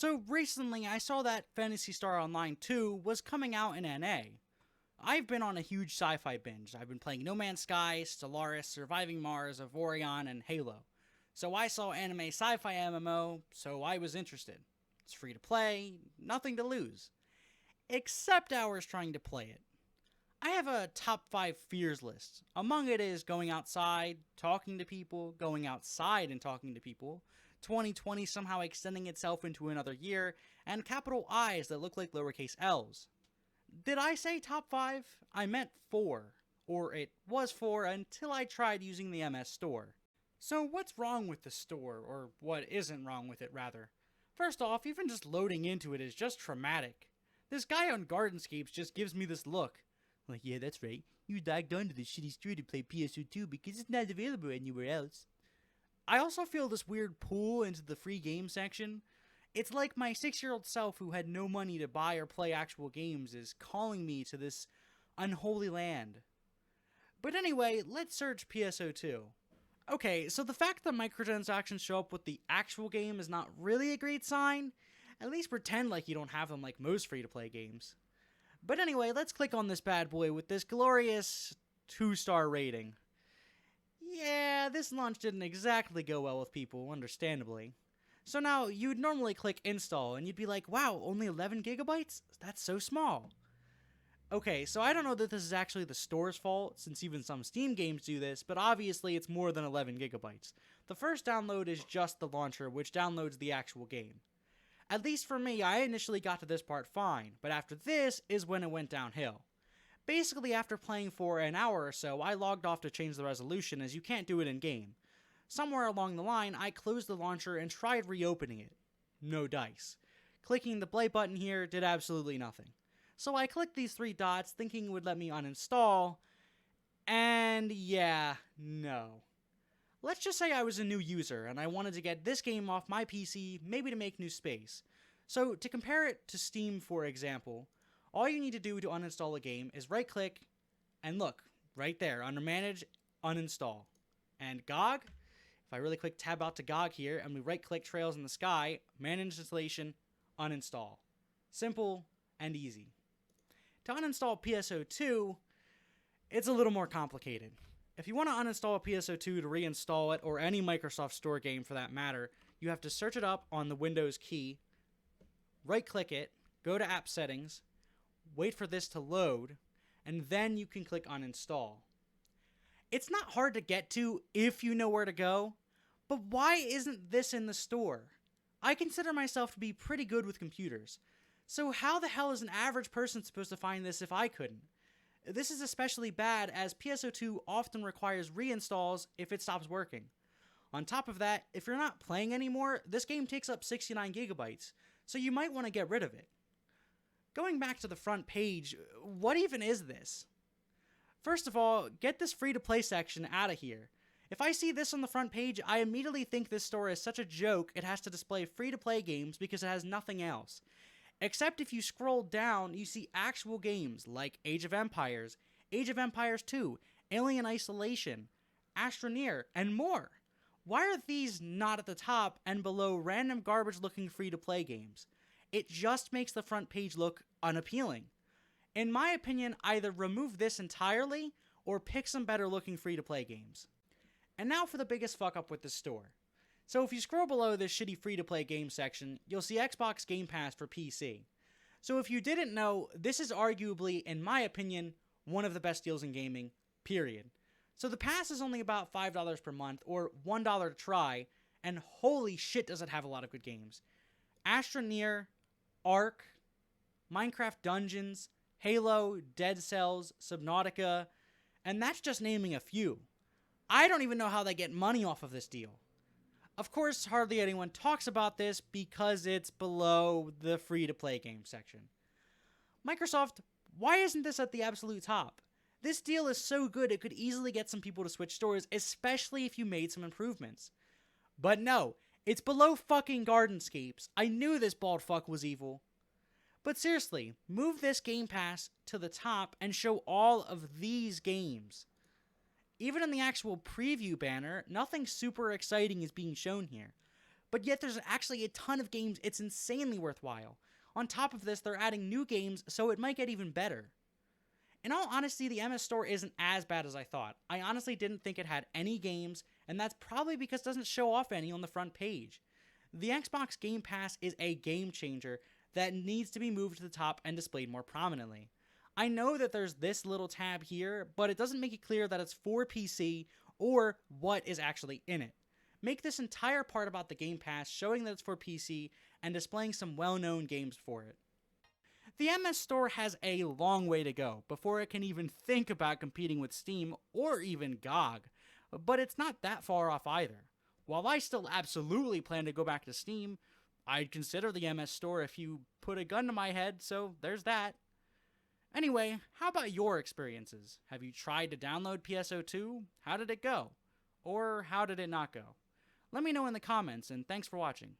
So recently I saw that Phantasy Star Online 2 was coming out in NA. I've been on a huge sci-fi binge. I've been playing No Man's Sky, Stellaris, Surviving Mars, Evorion, and Halo. So I saw anime sci-fi MMO, so I was interested. It's free to play, nothing to lose. Except hours trying to play it. I have a top 5 fears list. Among it is going outside, talking to people, going outside and talking to people, 2020 somehow extending itself into another year, and capital I's that look like lowercase l's. Did I say top 5? I meant 4. Or it was 4 until I tried using the MS Store. So what's wrong with the store, or what isn't wrong with it rather? First off, even just loading into it is just traumatic. This guy on Gardenscapes just gives me this look. Like, yeah, that's right. You logged onto this shitty store to play PSO2 because it's not available anywhere else. I also feel this weird pull into the free game section. It's like my 6-year-old self who had no money to buy or play actual games is calling me to this unholy land. But anyway, let's search PSO2. Okay, so the fact that microtransactions show up with the actual game is not really a great sign. At least pretend like you don't have them like most free-to-play games. But anyway, let's click on this bad boy with this glorious 2-star rating. Yeah, this launch didn't exactly go well with people, understandably. So now, you'd normally click install, and you'd be like, wow, only 11 gigabytes? That's so small. Okay, so I don't know that this is actually the store's fault, since even some Steam games do this, but obviously it's more than 11 gigabytes. The first download is just the launcher, which downloads the actual game. At least for me, I initially got to this part fine, but after this is when it went downhill. Basically, after playing for an hour or so, I logged off to change the resolution, as you can't do it in-game. Somewhere along the line, I closed the launcher and tried reopening it. No dice. Clicking the play button here did absolutely nothing. So I clicked these 3 dots, thinking it would let me uninstall, and yeah, no. Let's just say I was a new user, and I wanted to get this game off my PC, maybe to make new space. So, to compare it to Steam, for example, all you need to do to uninstall a game is right-click, and look, right there, under Manage, Uninstall. And GOG, if I really quick tab out to GOG here, and we right-click Trails in the Sky, Manage Installation, Uninstall. Simple and easy. To uninstall PSO2, it's a little more complicated. If you want to uninstall a PSO2 to reinstall it, or any Microsoft Store game for that matter, you have to search it up on the Windows key, right-click it, go to App Settings, wait for this to load, and then you can click Uninstall. It's not hard to get to if you know where to go, but why isn't this in the store? I consider myself to be pretty good with computers, so how the hell is an average person supposed to find this if I couldn't? This is especially bad as PSO2 often requires reinstalls if it stops working. On top of that, if you're not playing anymore, this game takes up 69 gigabytes, so you might want to get rid of it. Going back to the front page, what even is this? First of all, get this free-to-play section out of here. If I see this on the front page, I immediately think this store is such a joke it has to display free-to-play games because it has nothing else. Except if you scroll down, you see actual games like Age of Empires 2, Alien Isolation, Astroneer, and more. Why are these not at the top and below random garbage-looking free-to-play games? It just makes the front page look unappealing. In my opinion, either remove this entirely or pick some better-looking free-to-play games. And now for the biggest fuck-up with the store. So if you scroll below this shitty free-to-play game section, you'll see Xbox Game Pass for PC. So if you didn't know, this is arguably, in my opinion, one of the best deals in gaming, period. So the pass is only about $5 per month, or $1 to try, and holy shit does it have a lot of good games. Astroneer, Ark, Minecraft Dungeons, Halo, Dead Cells, Subnautica, and that's just naming a few. I don't even know how they get money off of this deal. Of course, hardly anyone talks about this because it's below the free-to-play game section. Microsoft, why isn't this at the absolute top? This deal is so good it could easily get some people to switch stores, especially if you made some improvements. But no, it's below fucking Gardenscapes. I knew this bald fuck was evil. But seriously, move this Game Pass to the top and show all of these games. Even in the actual preview banner, nothing super exciting is being shown here. but yet there's actually a ton of games it's insanely worthwhile. On top of this, they're adding new games, so it might get even better. In all honesty, the MS Store isn't as bad as I thought. I honestly didn't think it had any games, and that's probably because it doesn't show off any on the front page. The Xbox Game Pass is a game changer that needs to be moved to the top and displayed more prominently. I know that there's this little tab here, but it doesn't make it clear that it's for PC or what is actually in it. Make this entire part about the Game Pass, showing that it's for PC and displaying some well-known games for it. The MS Store has a long way to go before it can even think about competing with Steam or even GOG, but it's not that far off either. While I still absolutely plan to go back to Steam, I'd consider the MS Store if you put a gun to my head, so there's that. Anyway, how about your experiences? Have you tried to download PSO2? How did it go? Or how did it not go? Let me know in the comments, and thanks for watching.